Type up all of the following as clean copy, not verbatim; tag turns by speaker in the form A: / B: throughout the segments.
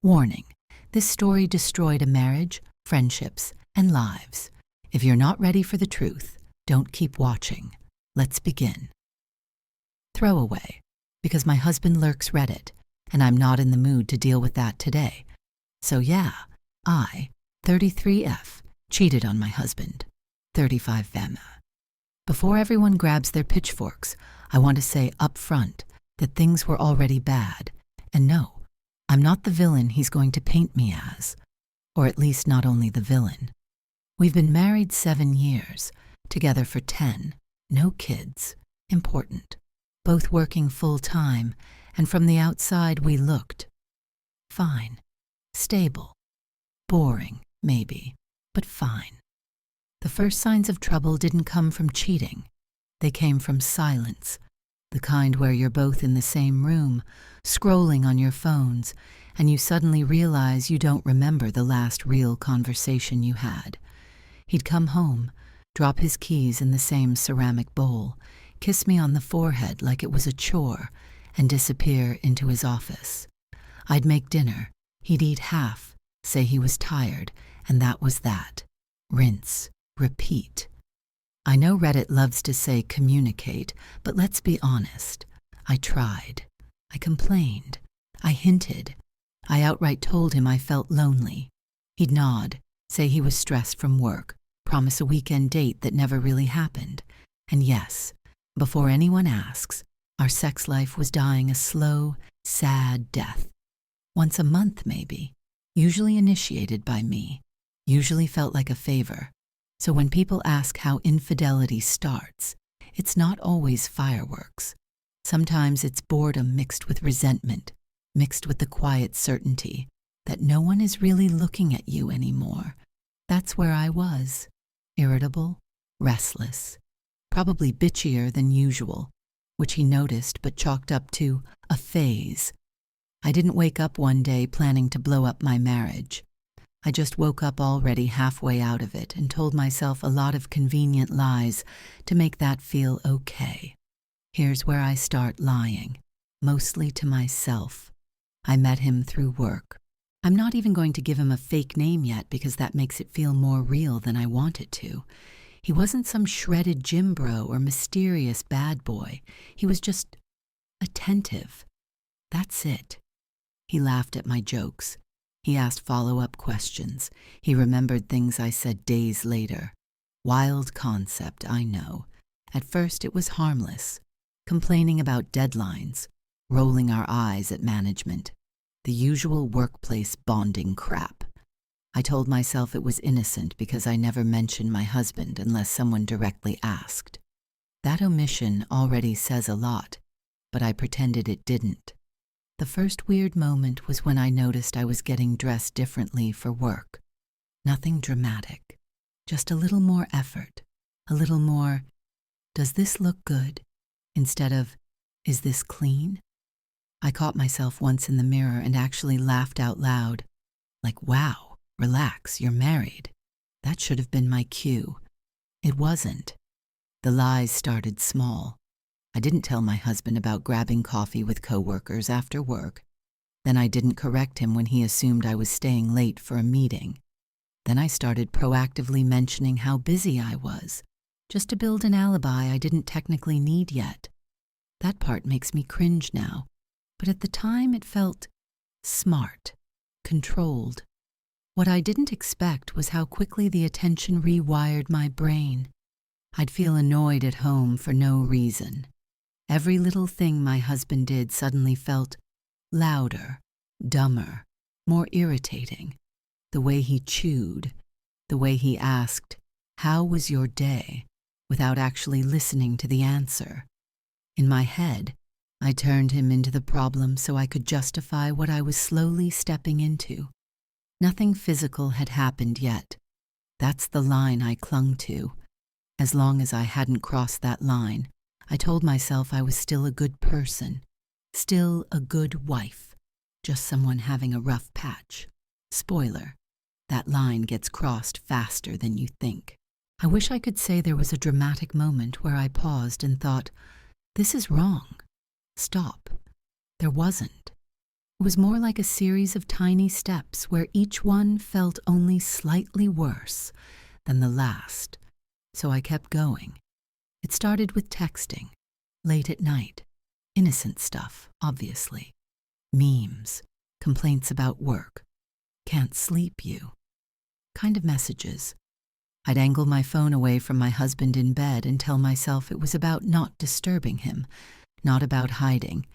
A: Warning: this story destroyed a marriage, friendships, and lives. If you're not ready for the truth, don't keep watching. Let's begin. Throwaway, because my husband lurks Reddit, and I'm not in the mood to deal with that today. So yeah, I, 33F, cheated on my husband, 35Fem. Before everyone grabs their pitchforks, I want to say up front that things were already bad, and no, I'm not the villain he's going to paint me as, or at least not only the villain. We've been married 7 years, together for 10, no kids, important, both working full-time, and from the outside we looked fine, stable, boring, maybe, but fine. The first signs of trouble didn't come from cheating. They came from silence, the kind where you're both in the same room, scrolling on your phones, and you suddenly realize you don't remember the last real conversation you had. He'd come home, drop his keys in the same ceramic bowl, kiss me on the forehead like it was a chore, and disappear into his office. I'd make dinner, he'd eat half, say he was tired, and that was that. Rinse, repeat. I know Reddit loves to say communicate, but let's be honest. I tried. I complained. I hinted. I outright told him I felt lonely. He'd nod, say he was stressed from work, promise a weekend date that never really happened. And yes, before anyone asks, our sex life was dying a slow, sad death. Once a month, maybe. Usually initiated by me. Usually felt like a favor. So when people ask how infidelity starts, it's not always fireworks. Sometimes it's boredom mixed with resentment, mixed with the quiet certainty that no one is really looking at you anymore. That's where I was. Irritable, restless, probably bitchier than usual, which he noticed but chalked up to a phase. I didn't wake up one day planning to blow up my marriage. I just woke up already halfway out of it and told myself a lot of convenient lies to make that feel okay. Here's where I start lying, mostly to myself. I met him through work. I'm not even going to give him a fake name yet because that makes it feel more real than I want it to. He wasn't some shredded gym bro or mysterious bad boy. He was just attentive. That's it. He laughed at my jokes. He asked follow-up questions. He remembered things I said days later. Wild concept, I know. At first it was harmless. Complaining about deadlines, rolling our eyes at management. The usual workplace bonding crap. I told myself it was innocent because I never mentioned my husband unless someone directly asked. That omission already says a lot, but I pretended it didn't. The first weird moment was when I noticed I was getting dressed differently for work. Nothing dramatic, just a little more effort, a little more, does this look good? Instead of, is this clean? I caught myself once in the mirror and actually laughed out loud. Like, wow, relax, you're married. That should have been my cue. It wasn't. The lies started small. I didn't tell my husband about grabbing coffee with coworkers after work. Then I didn't correct him when he assumed I was staying late for a meeting. Then I started proactively mentioning how busy I was, just to build an alibi I didn't technically need yet. That part makes me cringe now, but at the time it felt smart, controlled. What I didn't expect was how quickly the attention rewired my brain. I'd feel annoyed at home for no reason. Every little thing my husband did suddenly felt louder, dumber, more irritating. The way he chewed, the way he asked, "How was your day?" without actually listening to the answer. In my head, I turned him into the problem so I could justify what I was slowly stepping into. Nothing physical had happened yet. That's the line I clung to. As long as I hadn't crossed that line, I told myself I was still a good person, still a good wife, just someone having a rough patch. Spoiler, that line gets crossed faster than you think. I wish I could say there was a dramatic moment where I paused and thought, this is wrong. Stop. There wasn't. It was more like a series of tiny steps where each one felt only slightly worse than the last, so I kept going. It started with texting, late at night, innocent stuff, obviously, memes, complaints about work, can't sleep you, kind of messages. I'd angle my phone away from my husband in bed and tell myself it was about not disturbing him, not about hiding.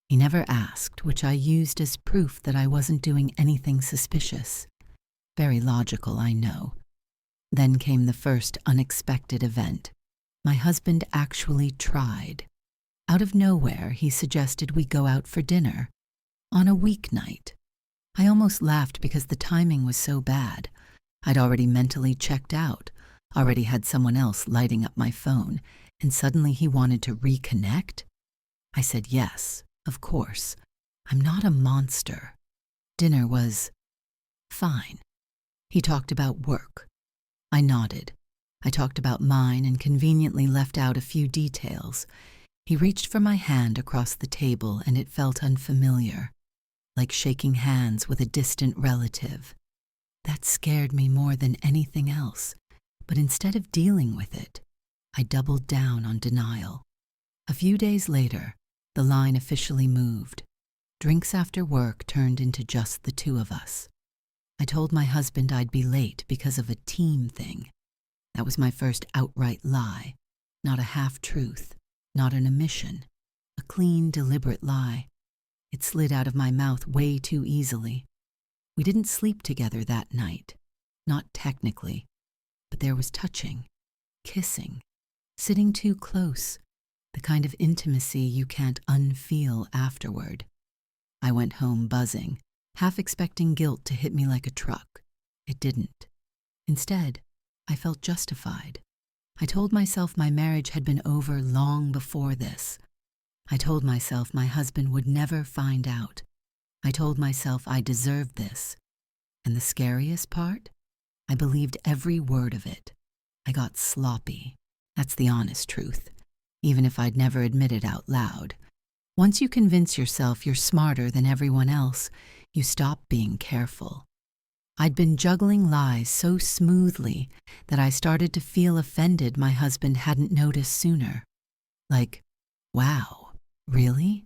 A: He never asked, which I used as proof that I wasn't doing anything suspicious. Very logical, I know. Then came the first unexpected event. My husband actually tried. Out of nowhere, he suggested we go out for dinner. On a weeknight. I almost laughed because the timing was so bad. I'd already mentally checked out, already had someone else lighting up my phone, and suddenly he wanted to reconnect? I said yes, of course. I'm not a monster. Dinner was fine. He talked about work. I nodded. I talked about mine and conveniently left out a few details. He reached for my hand across the table and it felt unfamiliar, like shaking hands with a distant relative. That scared me more than anything else, but instead of dealing with it, I doubled down on denial. A few days later, the line officially moved. Drinks after work turned into just the two of us. I told my husband I'd be late because of a team thing. That was my first outright lie, not a half-truth, not an omission, a clean, deliberate lie. It slid out of my mouth way too easily. We didn't sleep together that night, not technically, but there was touching, kissing, sitting too close, the kind of intimacy you can't unfeel afterward. I went home buzzing, half expecting guilt to hit me like a truck. It didn't. Instead, I felt justified. I told myself my marriage had been over long before this. I told myself my husband would never find out. I told myself I deserved this. And the scariest part? I believed every word of it. I got sloppy. That's the honest truth, even if I'd never admit it out loud. Once you convince yourself you're smarter than everyone else, you stop being careful. I'd been juggling lies so smoothly that I started to feel offended my husband hadn't noticed sooner. Like, wow, really?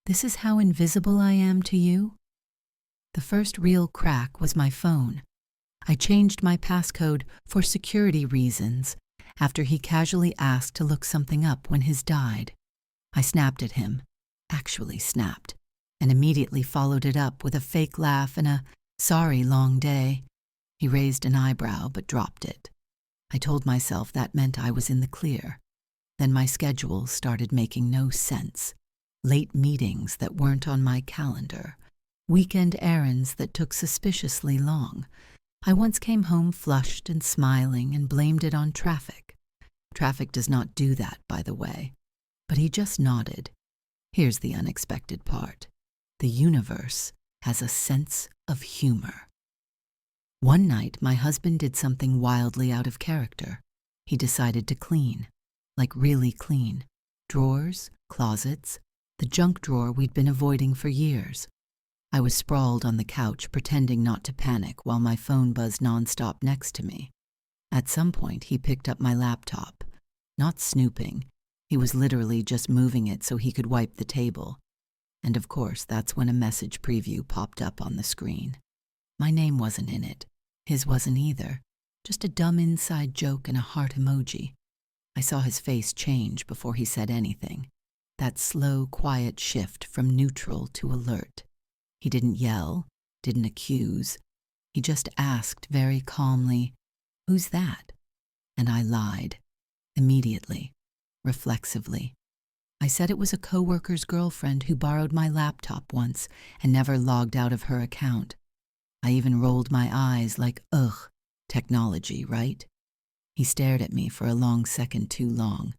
A: This is how invisible I am to you? The first real crack was my phone. I changed my passcode for security reasons after he casually asked to look something up when his died. I snapped at him, actually snapped, and immediately followed it up with a fake laugh and a "sorry, long day." He raised an eyebrow but dropped it. I told myself that meant I was in the clear. Then my schedule started making no sense. Late meetings that weren't on my calendar. Weekend errands that took suspiciously long. I once came home flushed and smiling and blamed it on traffic. Traffic does not do that, by the way. But he just nodded. Here's the unexpected part. The universe has a sense of humor. One night, my husband did something wildly out of character. He decided to clean, like really clean. Drawers, closets, the junk drawer we'd been avoiding for years. I was sprawled on the couch, pretending not to panic while my phone buzzed nonstop next to me. At some point, he picked up my laptop. Not snooping. He was literally just moving it so he could wipe the table. And of course, that's when a message preview popped up on the screen. My name wasn't in it. His wasn't either. Just a dumb inside joke and a heart emoji. I saw his face change before he said anything. That slow, quiet shift from neutral to alert. He didn't yell, didn't accuse. He just asked very calmly, "Who's that?" And I lied. Immediately. Reflexively. I said it was a coworker's girlfriend who borrowed my laptop once and never logged out of her account. I even rolled my eyes like, ugh, technology, right? He stared at me for a long second too long.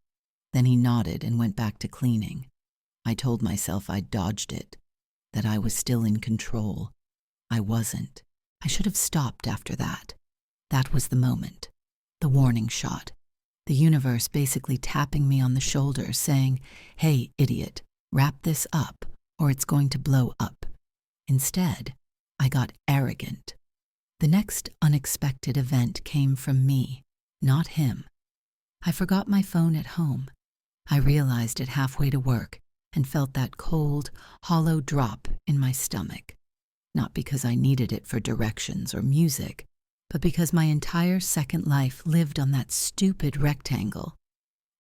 A: Then he nodded and went back to cleaning. I told myself I'd dodged it, that I was still in control. I wasn't. I should have stopped after that. That was the moment. The warning shot. The universe basically tapping me on the shoulder, saying, "Hey, idiot, wrap this up, or it's going to blow up." Instead, I got arrogant. The next unexpected event came from me, not him. I forgot my phone at home. I realized it halfway to work and felt that cold, hollow drop in my stomach. Not because I needed it for directions or music, but because my entire second life lived on that stupid rectangle.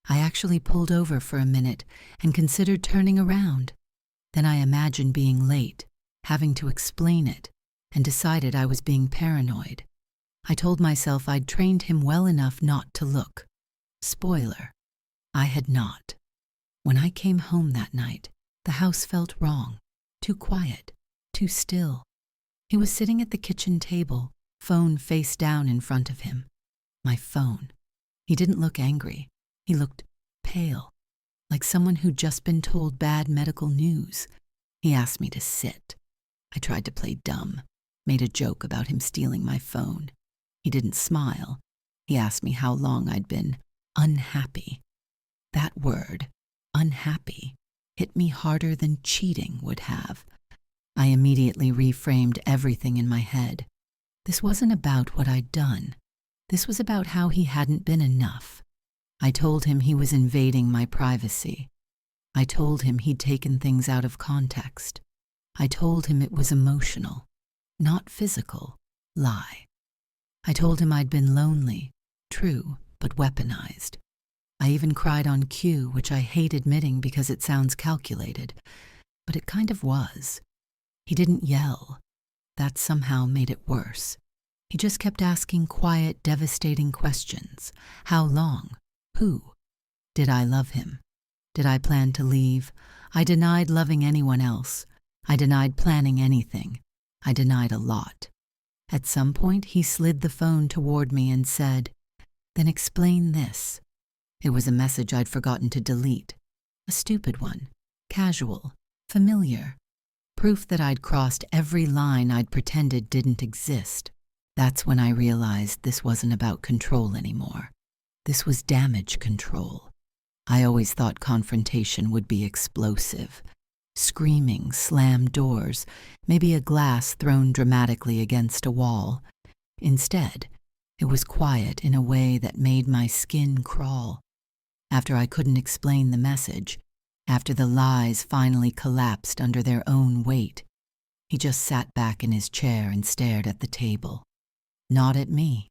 A: I actually pulled over for a minute and considered turning around. Then I imagined being late, having to explain it, and decided I was being paranoid. I told myself I'd trained him well enough not to look. Spoiler, I had not. When I came home that night, the house felt wrong, too quiet, too still. He was sitting at the kitchen table, phone face down in front of him. My phone. He didn't look angry. He looked pale, like someone who'd just been told bad medical news. He asked me to sit. I tried to play dumb, made a joke about him stealing my phone. He didn't smile. He asked me how long I'd been unhappy. That word, unhappy, hit me harder than cheating would have. I immediately reframed everything in my head. This wasn't about what I'd done. This was about how he hadn't been enough. I told him he was invading my privacy. I told him he'd taken things out of context. I told him it was emotional, not physical, lie. I told him I'd been lonely, true, but weaponized. I even cried on cue, which I hate admitting because it sounds calculated, but it kind of was. He didn't yell. That somehow made it worse. He just kept asking quiet, devastating questions. How long? Who? Did I love him? Did I plan to leave? I denied loving anyone else. I denied planning anything. I denied a lot. At some point, he slid the phone toward me and said, "Then explain this." It was a message I'd forgotten to delete. A stupid one. Casual. Familiar. Proof that I'd crossed every line I'd pretended didn't exist. That's when I realized this wasn't about control anymore. This was damage control. I always thought confrontation would be explosive. Screaming, slammed doors, maybe a glass thrown dramatically against a wall. Instead, it was quiet in a way that made my skin crawl. After I couldn't explain the message, after the lies finally collapsed under their own weight, he just sat back in his chair and stared at the table. Not at me.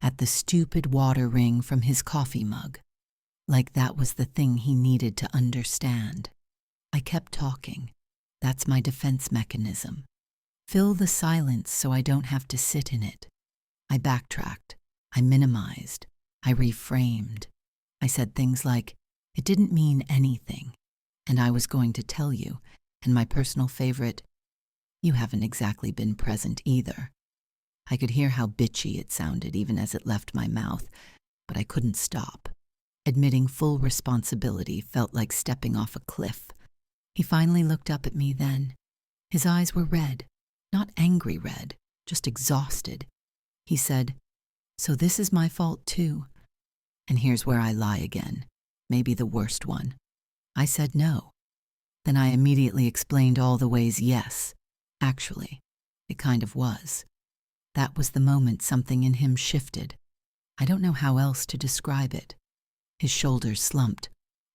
A: At the stupid water ring from his coffee mug. Like that was the thing he needed to understand. I kept talking. That's my defense mechanism. Fill the silence so I don't have to sit in it. I backtracked. I minimized. I reframed. I said things like, "It didn't mean anything, and I was going to tell you," and my personal favorite, "You haven't exactly been present either." I could hear how bitchy it sounded even as it left my mouth, but I couldn't stop. Admitting full responsibility felt like stepping off a cliff. He finally looked up at me then. His eyes were red, not angry red, just exhausted. He said, "So this is my fault too." And here's where I lie again, maybe the worst one. I said no. Then I immediately explained all the ways yes. Actually, it kind of was. That was the moment something in him shifted. I don't know how else to describe it. His shoulders slumped,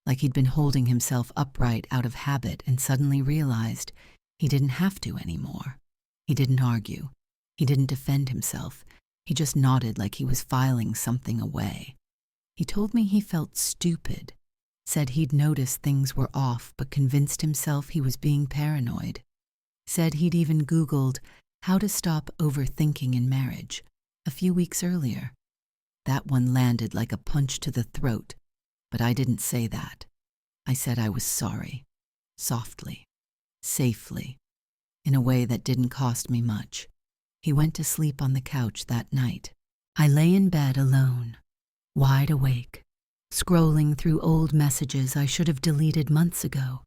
A: like he'd been holding himself upright out of habit and suddenly realized he didn't have to anymore. He didn't argue. He didn't defend himself. He just nodded like he was filing something away. He told me he felt stupid, said he'd noticed things were off but convinced himself he was being paranoid. Said he'd even Googled how to stop overthinking in marriage a few weeks earlier. That one landed like a punch to the throat, but I didn't say that. I said I was sorry, softly, safely, in a way that didn't cost me much. He went to sleep on the couch that night. I lay in bed alone, wide awake, scrolling through old messages I should have deleted months ago,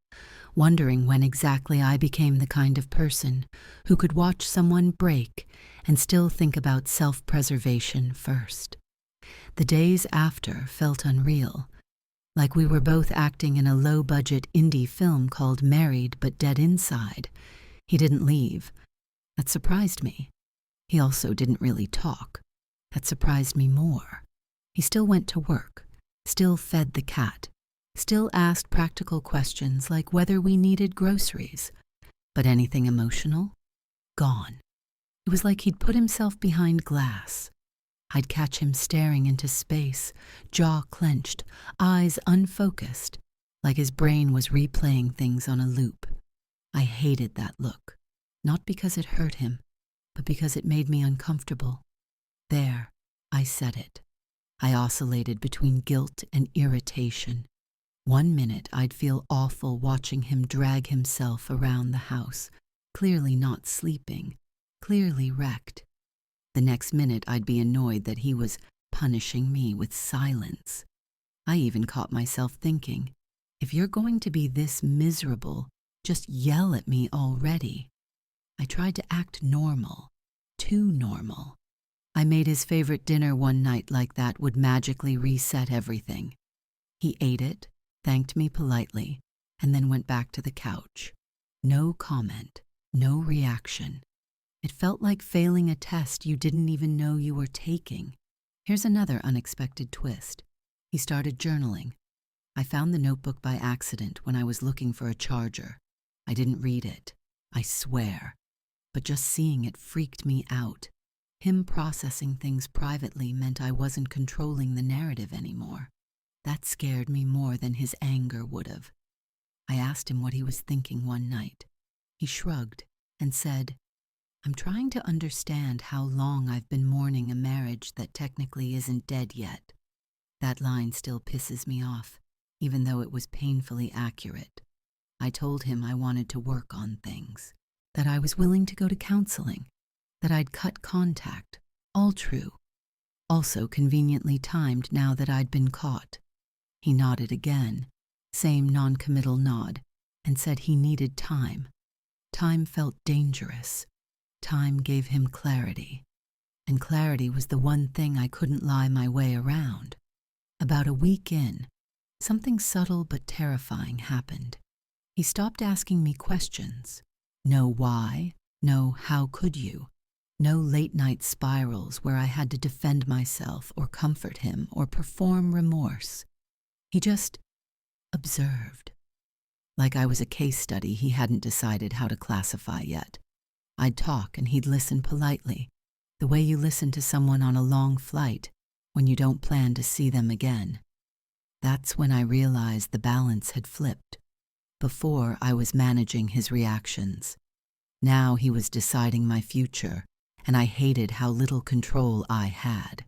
A: wondering when exactly I became the kind of person who could watch someone break and still think about self-preservation first. The days after felt unreal, like we were both acting in a low-budget indie film called Married but Dead Inside. He didn't leave. That surprised me. He also didn't really talk. That surprised me more. He still went to work, still fed the cat, still asked practical questions like whether we needed groceries. But anything emotional? Gone. It was like he'd put himself behind glass. I'd catch him staring into space, jaw clenched, eyes unfocused, like his brain was replaying things on a loop. I hated that look, not because it hurt him, but because it made me uncomfortable. There, I said it. I oscillated between guilt and irritation. One minute I'd feel awful watching him drag himself around the house, clearly not sleeping, clearly wrecked. The next minute I'd be annoyed that he was punishing me with silence. I even caught myself thinking, if you're going to be this miserable, just yell at me already. I tried to act normal, too normal. I made his favorite dinner one night like that would magically reset everything. He ate it, thanked me politely, and then went back to the couch. No comment, no reaction. It felt like failing a test you didn't even know you were taking. Here's another unexpected twist. He started journaling. I found the notebook by accident when I was looking for a charger. I didn't read it, I swear. But just seeing it freaked me out. Him processing things privately meant I wasn't controlling the narrative anymore. That scared me more than his anger would have. I asked him what he was thinking one night. He shrugged and said, I'm trying to understand how long I've been mourning a marriage that technically isn't dead yet. That line still pisses me off, even though it was painfully accurate. I told him I wanted to work on things, that I was willing to go to counseling, that I'd cut contact, all true. Also conveniently timed now that I'd been caught. He nodded again, same non-committal nod, and said he needed time. Time felt dangerous. Time gave him clarity. And clarity was the one thing I couldn't lie my way around. About a week in, something subtle but terrifying happened. He stopped asking me questions. No why, no how could you. No late-night spirals where I had to defend myself or comfort him or perform remorse. He just observed. Like I was a case study he hadn't decided how to classify yet. I'd talk and he'd listen politely, the way you listen to someone on a long flight when you don't plan to see them again. That's when I realized the balance had flipped. Before, I was managing his reactions. Now he was deciding my future, and I hated how little control I had.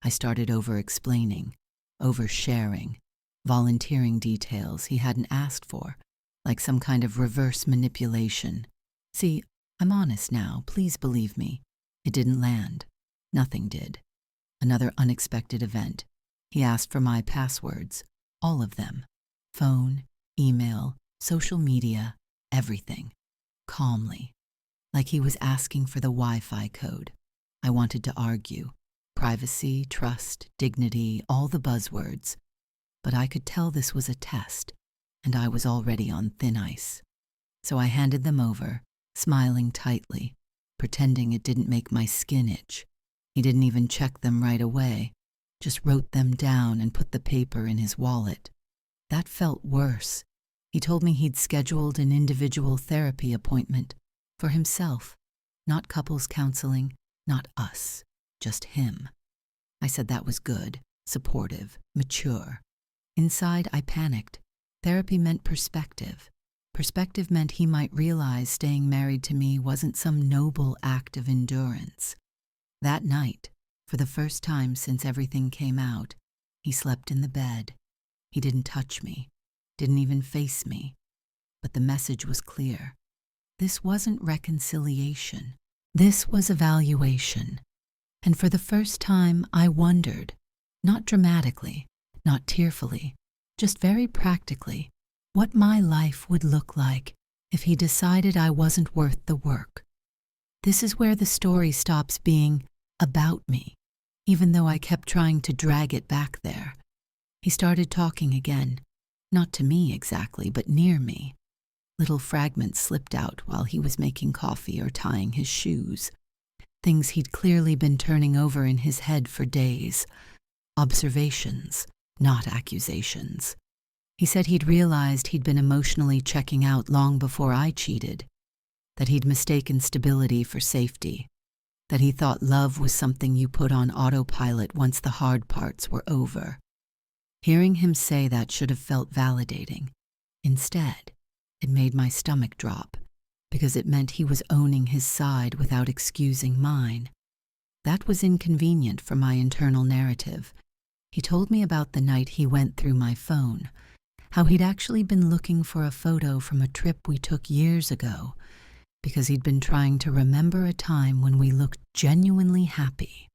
A: I started over-explaining, over-sharing, volunteering details he hadn't asked for, like some kind of reverse manipulation. See, I'm honest now, please believe me. It didn't land. Nothing did. Another unexpected event. He asked for my passwords, all of them. Phone, email, social media, everything. Calmly. Like he was asking for the Wi-Fi code. I wanted to argue. Privacy, trust, dignity, all the buzzwords. But I could tell this was a test, and I was already on thin ice. So I handed them over, smiling tightly, pretending it didn't make my skin itch. He didn't even check them right away, just wrote them down and put the paper in his wallet. That felt worse. He told me he'd scheduled an individual therapy appointment for himself, not couples counseling, not us, just him. I said that was good, supportive, mature. Inside, I panicked. Therapy meant perspective. Perspective meant he might realize staying married to me wasn't some noble act of endurance. That night, for the first time since everything came out, he slept in the bed. He didn't touch me, didn't even face me. But the message was clear. This wasn't reconciliation. This was evaluation. And for the first time, I wondered, not dramatically, not tearfully, just very practically, what my life would look like if he decided I wasn't worth the work. This is where the story stops being about me, even though I kept trying to drag it back there. He started talking again, not to me exactly, but near me. Little fragments slipped out while he was making coffee or tying his shoes. Things he'd clearly been turning over in his head for days. Observations, not accusations. He said he'd realized he'd been emotionally checking out long before I cheated, that he'd mistaken stability for safety, that he thought love was something you put on autopilot once the hard parts were over. Hearing him say that should have felt validating. Instead, it made my stomach drop, because it meant he was owning his side without excusing mine. That was inconvenient for my internal narrative. He told me about the night he went through my phone, how he'd actually been looking for a photo from a trip we took years ago, because he'd been trying to remember a time when we looked genuinely happy.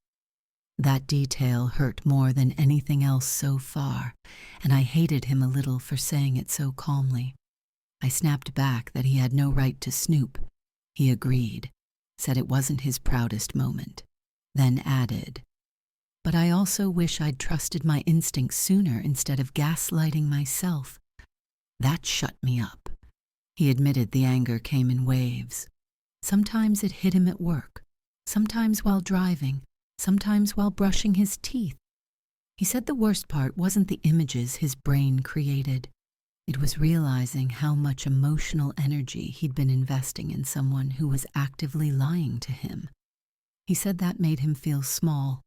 A: That detail hurt more than anything else so far, and I hated him a little for saying it so calmly. I snapped back that he had no right to snoop. He agreed, said it wasn't his proudest moment, then added, "But I also wish I'd trusted my instincts sooner instead of gaslighting myself." That shut me up. He admitted the anger came in waves. Sometimes it hit him at work, sometimes while driving, sometimes while brushing his teeth. He said the worst part wasn't the images his brain created. It was realizing how much emotional energy he'd been investing in someone who was actively lying to him. He said that made him feel small.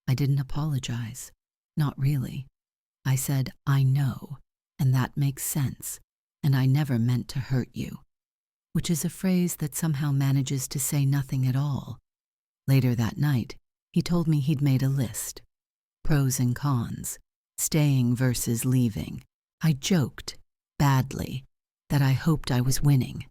A: I didn't apologize. Not really. I said, "I know, and that makes sense, and I never meant to hurt you," which is a phrase that somehow manages to say nothing at all. Later that night, he told me he'd made a list. Pros and cons. Staying versus leaving. I joked, badly, that I hoped I was winning.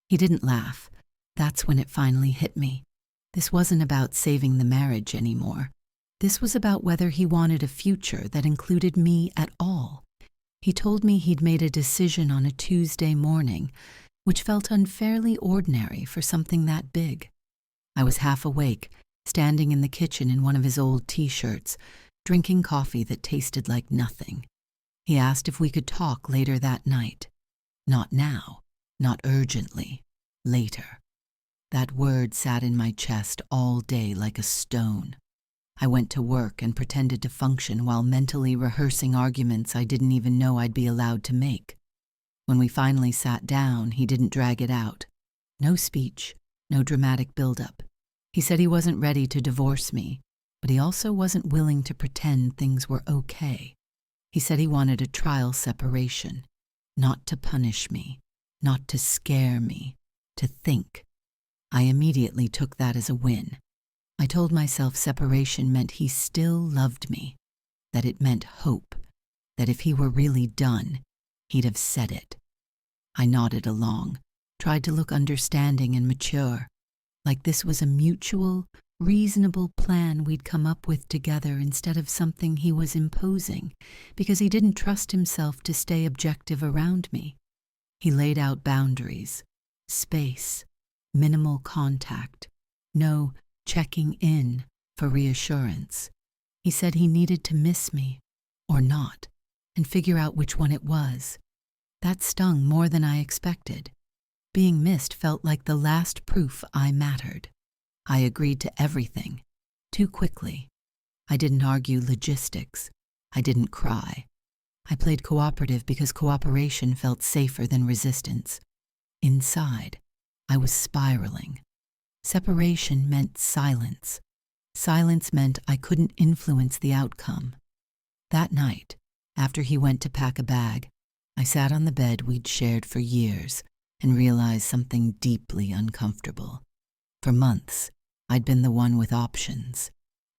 A: He didn't laugh. That's when it finally hit me. This wasn't about saving the marriage anymore. This was about whether he wanted a future that included me at all. He told me he'd made a decision on a Tuesday morning, which felt unfairly ordinary for something that big. I was half awake, standing in the kitchen in one of his old t-shirts, drinking coffee that tasted like nothing. He asked if we could talk later that night. Not now, not urgently, later. That word sat in my chest all day like a stone. I went to work and pretended to function while mentally rehearsing arguments I didn't even know I'd be allowed to make. When we finally sat down, he didn't drag it out. No speech, no dramatic buildup. He said he wasn't ready to divorce me, but he also wasn't willing to pretend things were okay. He said he wanted a trial separation, not to punish me, not to scare me, to think. I immediately took that as a win. I told myself separation meant he still loved me, that it meant hope, that if he were really done, he'd have said it. I nodded along, tried to look understanding and mature, like this was a mutual, reasonable plan we'd come up with together instead of something he was imposing, because he didn't trust himself to stay objective around me. He laid out boundaries, space, minimal contact, no checking in for reassurance. He said he needed to miss me, or not, and figure out which one it was. That stung more than I expected. Being missed felt like the last proof I mattered. I agreed to everything, too quickly. I didn't argue logistics. I didn't cry. I played cooperative because cooperation felt safer than resistance. Inside, I was spiraling. Separation meant silence. Silence meant I couldn't influence the outcome. That night, after he went to pack a bag, I sat on the bed we'd shared for years and realized something deeply uncomfortable. For months, I'd been the one with options.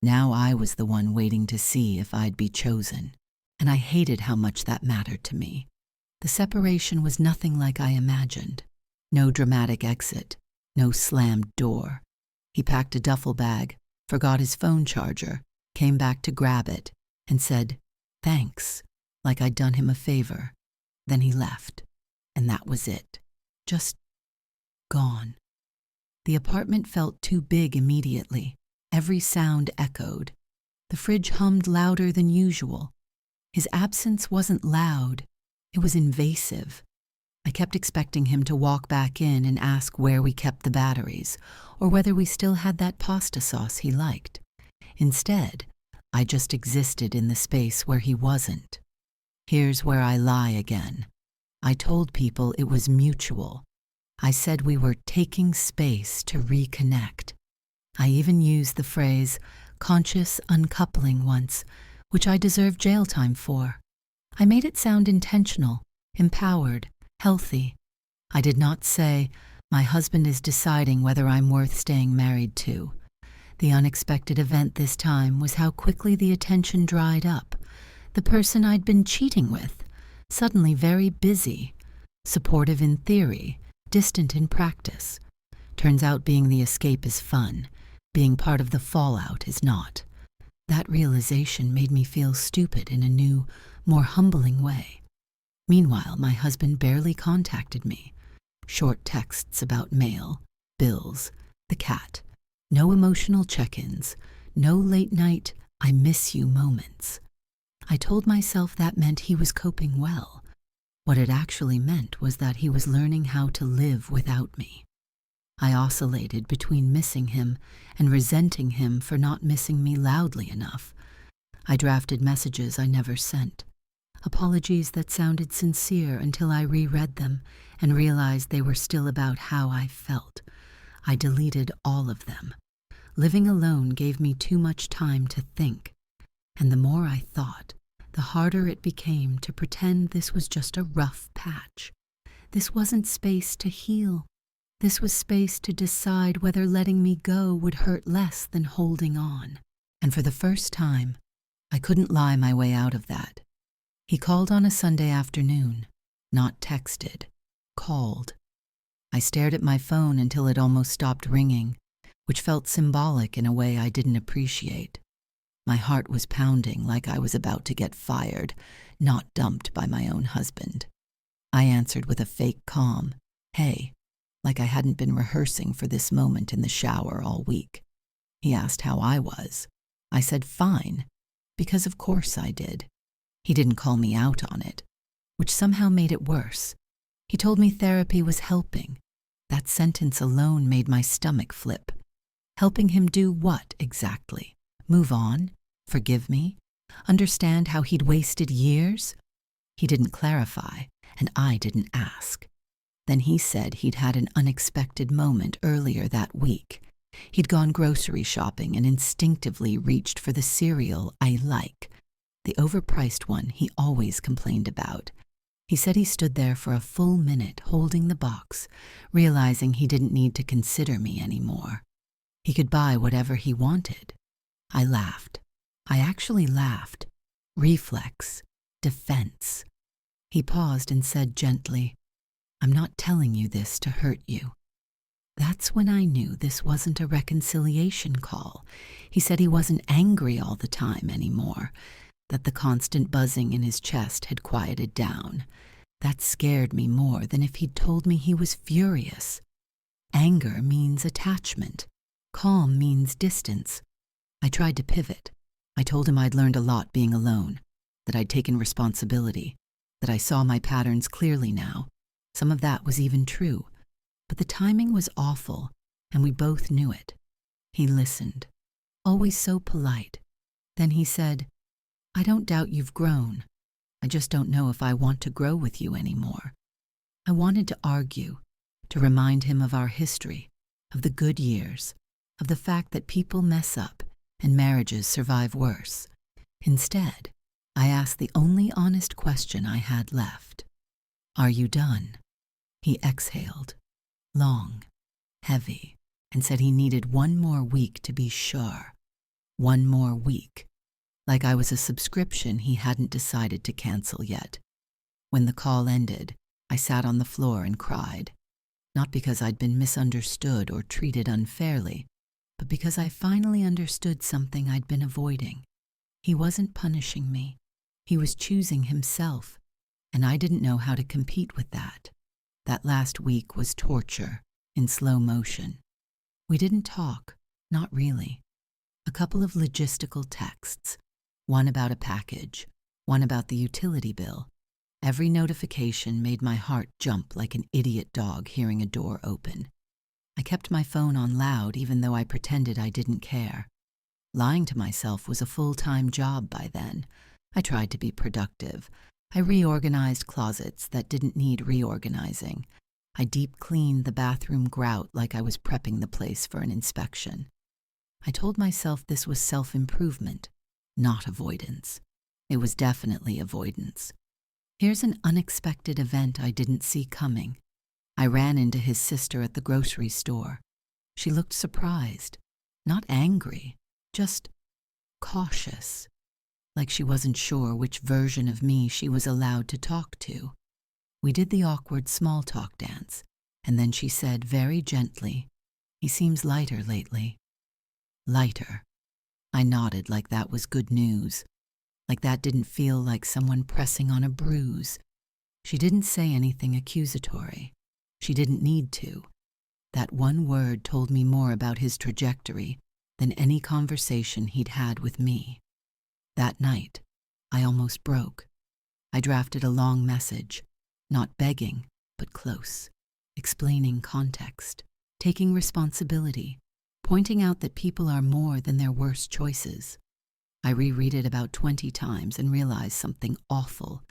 A: Now I was the one waiting to see if I'd be chosen, and I hated how much that mattered to me. The separation was nothing like I imagined. No dramatic exit, no slammed door. He packed a duffel bag, forgot his phone charger, came back to grab it, and said, "Thanks," like I'd done him a favor. Then he left, and that was it. Just gone. The apartment felt too big immediately. Every sound echoed. The fridge hummed louder than usual. His absence wasn't loud. It was invasive. I kept expecting him to walk back in and ask where we kept the batteries, or whether we still had that pasta sauce he liked. Instead, I just existed in the space where he wasn't. Here's where I lie again. I told people it was mutual. I said we were taking space to reconnect. I even used the phrase conscious uncoupling once, which I deserved jail time for. I made it sound intentional, empowered, healthy. I did not say, my husband is deciding whether I'm worth staying married to. The unexpected event this time was how quickly the attention dried up. The person I'd been cheating with, suddenly very busy, supportive in theory, distant in practice. Turns out being the escape is fun. Being part of the fallout is not. That realization made me feel stupid in a new, more humbling way. Meanwhile, my husband barely contacted me. Short texts about mail, bills, the cat. No emotional check-ins. No late-night, I miss you moments. I told myself that meant he was coping well. What it actually meant was that he was learning how to live without me. I oscillated between missing him and resenting him for not missing me loudly enough. I drafted messages I never sent. Apologies that sounded sincere until I reread them and realized they were still about how I felt. I deleted all of them. Living alone gave me too much time to think. And the more I thought, the harder it became to pretend this was just a rough patch. This wasn't space to heal. This was space to decide whether letting me go would hurt less than holding on. And for the first time, I couldn't lie my way out of that. He called on a Sunday afternoon, not texted, called. I stared at my phone until it almost stopped ringing, which felt symbolic in a way I didn't appreciate. My heart was pounding like I was about to get fired, not dumped by my own husband. I answered with a fake calm, "Hey," like I hadn't been rehearsing for this moment in the shower all week. He asked how I was. I said fine, because of course I did. He didn't call me out on it, which somehow made it worse. He told me therapy was helping. That sentence alone made my stomach flip. Helping him do what exactly? Move on? Forgive me? Understand how he'd wasted years? He didn't clarify, and I didn't ask. Then he said he'd had an unexpected moment earlier that week. He'd gone grocery shopping and instinctively reached for the cereal I like, the overpriced one he always complained about. He said he stood there for a full minute holding the box, realizing he didn't need to consider me anymore. He could buy whatever he wanted. I laughed. I actually laughed. Reflex. Defense. He paused and said gently, "I'm not telling you this to hurt you." That's when I knew this wasn't a reconciliation call. He said he wasn't angry all the time anymore, that the constant buzzing in his chest had quieted down. That scared me more than if he'd told me he was furious. Anger means attachment. Calm means distance. I tried to pivot. I told him I'd learned a lot being alone, that I'd taken responsibility, that I saw my patterns clearly now. Some of that was even true, but the timing was awful, and we both knew it. He listened, always so polite. Then he said, "I don't doubt you've grown. I just don't know if I want to grow with you anymore." I wanted to argue, to remind him of our history, of the good years, of the fact that people mess up and marriages survive worse. Instead, I asked the only honest question I had left. "Are you done?" He exhaled, long, heavy, and said he needed one more week to be sure. One more week. Like I was a subscription he hadn't decided to cancel yet. When the call ended, I sat on the floor and cried. Not because I'd been misunderstood or treated unfairly, but because I finally understood something I'd been avoiding. He wasn't punishing me. He was choosing himself, and I didn't know how to compete with that. That last week was torture, in slow motion. We didn't talk, not really. A couple of logistical texts, one about a package, one about the utility bill, Every notification made my heart jump like an idiot dog hearing a door open. I kept my phone on loud even though I pretended I didn't care. Lying to myself was a full-time job by then. I tried to be productive. I reorganized closets that didn't need reorganizing. I deep-cleaned the bathroom grout like I was prepping the place for an inspection. I told myself this was self-improvement, not avoidance. It was definitely avoidance. Here's an unexpected event I didn't see coming. I ran into his sister at the grocery store. She looked surprised, not angry, just cautious, like she wasn't sure which version of me she was allowed to talk to. We did the awkward small talk dance, and then she said very gently, "He seems lighter lately." Lighter. I nodded like that was good news, like that didn't feel like someone pressing on a bruise. She didn't say anything accusatory. She didn't need to. That one word told me more about his trajectory than any conversation he'd had with me. That night, I almost broke. I drafted a long message, not begging, but close, explaining context, taking responsibility, pointing out that people are more than their worst choices. I reread it about 20 times and realized something awful.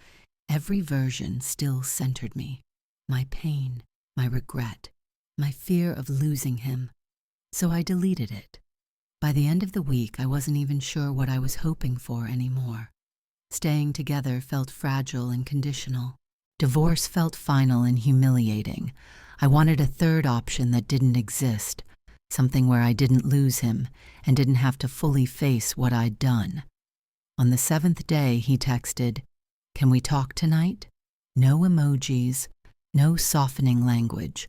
A: Every version still centered me. My pain, my regret, my fear of losing him. So I deleted it. By the end of the week, I wasn't even sure what I was hoping for anymore. Staying together felt fragile and conditional. Divorce felt final and humiliating. I wanted a third option that didn't exist, something where I didn't lose him and didn't have to fully face what I'd done. On the 7th day, he texted, "Can we talk tonight?" No emojis, no softening language,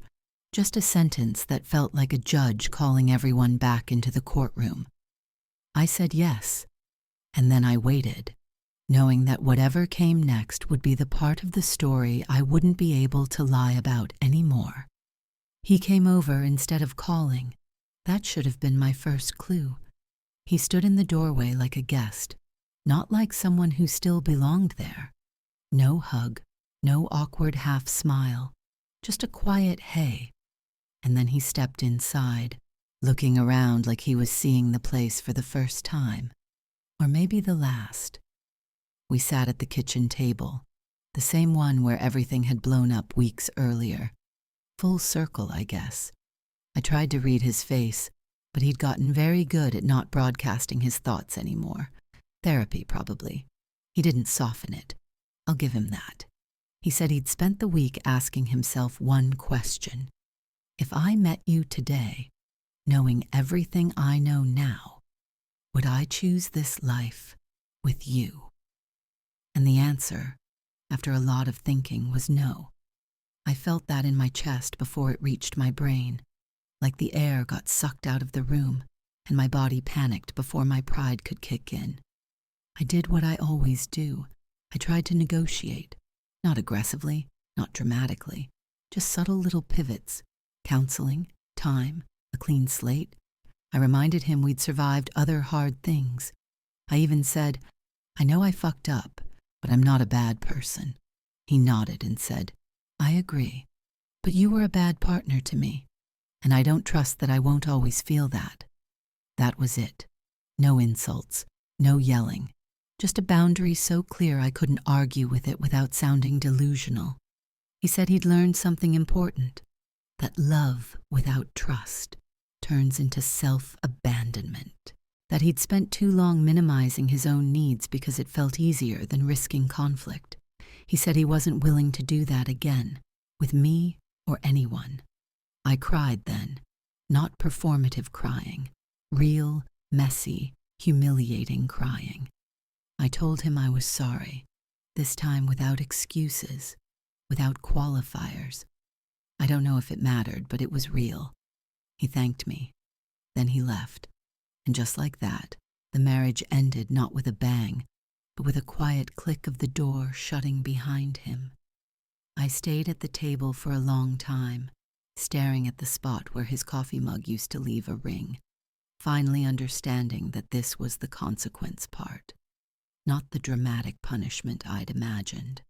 A: just a sentence that felt like a judge calling everyone back into the courtroom. I said yes, and then I waited, knowing that whatever came next would be the part of the story I wouldn't be able to lie about anymore. He came over instead of calling. That should have been my first clue. He stood in the doorway like a guest, not like someone who still belonged there. No hug, no awkward half smile, just a quiet hey. And then he stepped inside, looking around like he was seeing the place for the first time, or maybe the last. We sat at the kitchen table, the same one where everything had blown up weeks earlier. Full circle, I guess. I tried to read his face, but he'd gotten very good at not broadcasting his thoughts anymore. Therapy, probably. He didn't soften it. I'll give him that. He said he'd spent the week asking himself one question. If I met you today, knowing everything I know now, would I choose this life with you? And the answer, after a lot of thinking, was no. I felt that in my chest before it reached my brain, like the air got sucked out of the room, and my body panicked before my pride could kick in. I did what I always do. I tried to negotiate, not aggressively, not dramatically, just subtle little pivots. Counseling, time, a clean slate. I reminded him we'd survived other hard things. I even said, "I know I fucked up, but I'm not a bad person." He nodded and said, "I agree, but you were a bad partner to me, and I don't trust that I won't always feel that." That was it. No insults, no yelling, just a boundary so clear I couldn't argue with it without sounding delusional. He said he'd learned something important. That love without trust turns into self-abandonment. That he'd spent too long minimizing his own needs because it felt easier than risking conflict. He said he wasn't willing to do that again, with me or anyone. I cried then, not performative crying, real, messy, humiliating crying. I told him I was sorry, this time without excuses, without qualifiers. I don't know if it mattered, but it was real. He thanked me. Then he left. And just like that, the marriage ended not with a bang, but with a quiet click of the door shutting behind him. I stayed at the table for a long time, staring at the spot where his coffee mug used to leave a ring, finally understanding that this was the consequence part, not the dramatic punishment I'd imagined,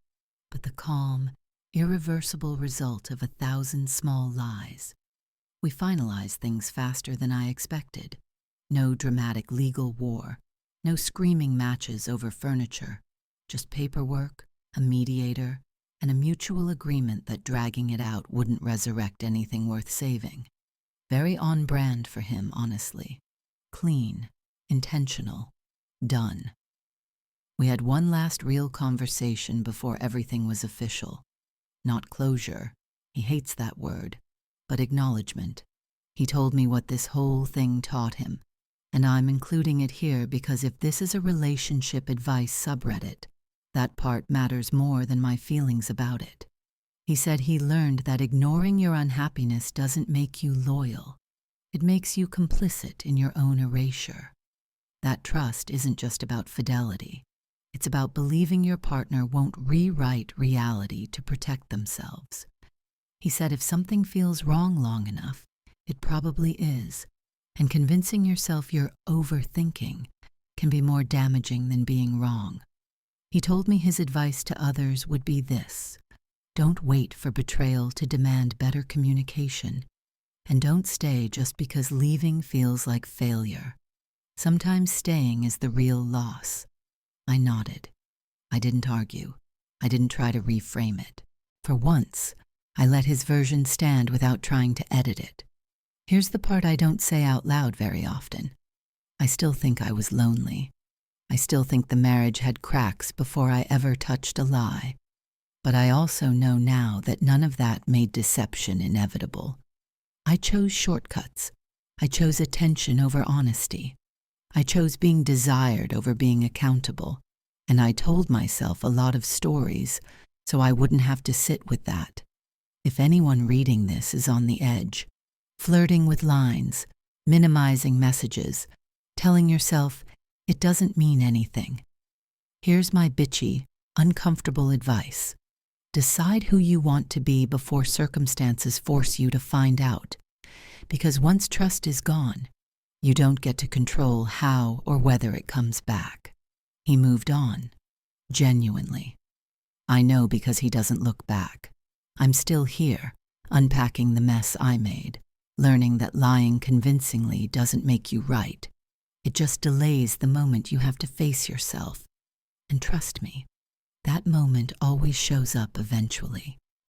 A: but the calm, irreversible result of 1,000 small lies. We finalized things faster than I expected. No dramatic legal war, no screaming matches over furniture, just paperwork, a mediator, and a mutual agreement that dragging it out wouldn't resurrect anything worth saving. Very on brand for him, honestly. Clean, intentional, done. We had one last real conversation before everything was official. Not closure, he hates that word, but acknowledgement. He told me what this whole thing taught him, and I'm including it here because if this is a relationship advice subreddit, that part matters more than my feelings about it. He said he learned that ignoring your unhappiness doesn't make you loyal. It makes you complicit in your own erasure. That trust isn't just about fidelity. It's about believing your partner won't rewrite reality to protect themselves. He said if something feels wrong long enough, it probably is, and convincing yourself you're overthinking can be more damaging than being wrong. He told me his advice to others would be this: don't wait for betrayal to demand better communication, and don't stay just because leaving feels like failure. Sometimes staying is the real loss. I nodded. I didn't argue. I didn't try to reframe it. For once, I let his version stand without trying to edit it. Here's the part I don't say out loud very often. I still think I was lonely. I still think the marriage had cracks before I ever touched a lie. But I also know now that none of that made deception inevitable. I chose shortcuts. I chose attention over honesty. I chose being desired over being accountable. And I told myself a lot of stories so I wouldn't have to sit with that. If anyone reading this is on the edge, flirting with lines, minimizing messages, telling yourself it doesn't mean anything, here's my bitchy, uncomfortable advice. Decide who you want to be before circumstances force you to find out, because once trust is gone, you don't get to control how or whether it comes back. He moved on, genuinely. I know because he doesn't look back. I'm still here, unpacking the mess I made, learning that lying convincingly doesn't make you right. It just delays the moment you have to face yourself. And trust me, that moment always shows up eventually.